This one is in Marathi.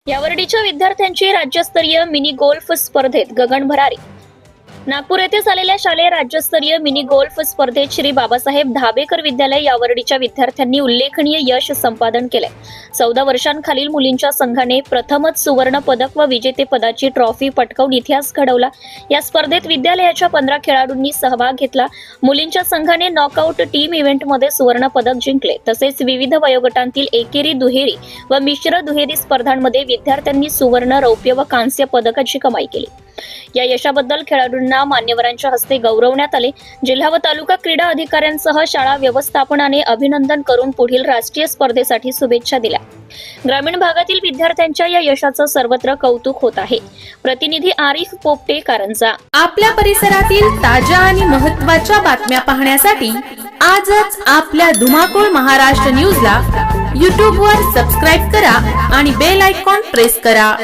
यावर्षीच्या विद्यार्थ्यांची राज्यस्तरीय मिनी गोल्फ स्पर्धेत गगन भरारी। नागपूर येथे झालेल्या शालेय राज्यस्तरीय मिनी गोल्फ स्पर्धेत श्री बाबासाहेब धाबेकर विद्यालय यावर्षीच्या विद्यार्थ्यांनी उल्लेखनीय यश संपादन केले। 14 वर्षांखालील मुलींच्या संघाने प्रथमच सुवर्ण पदक व विजेतेपदाची ट्रॉफी पटकावून इतिहास घडवला। या स्पर्धेत विद्यालयाच्या 15 खेळाडूंनी सहभाग घेतला। मुलींच्या संघाने नॉकआउट टीम इव्हेंटमध्ये सुवर्ण पदक जिंकले। तसेच विविध वयोगटांतील एकेरी, दुहेरी व मिश्र दुहेरी स्पर्धांमध्ये विद्यार्थ्यांनी सुवर्ण, रौप्य व कांस्य पदकाची कमाई केली। या यशाबद्दल खेळाडूंना मान्यवरांच्या हस्ते गौरवण्यात आले। जिल्हा व तालुका क्रीडा अधिकाऱ्यांसह शाळा व्यवस्थापनाने अभिनंदन करून पुढील राष्ट्रीय स्पर्धेसाठी शुभेच्छा दिल्या। ग्रामीण भागातील विद्यार्थ्यांच्या या यशाचं सर्वत्र कौतुक होत आहे। प्रतिनिधी आरिफ पोपटे, कारंजा। आपल्या परिसरातील ताज्या आणि महत्त्वाच्या बातम्या पाहण्यासाठी आजच आपल्या धुमाकूळ महाराष्ट्र न्यूजला YouTube वर सबस्क्राइब करा आणि बेल आयकॉन प्रेस करा।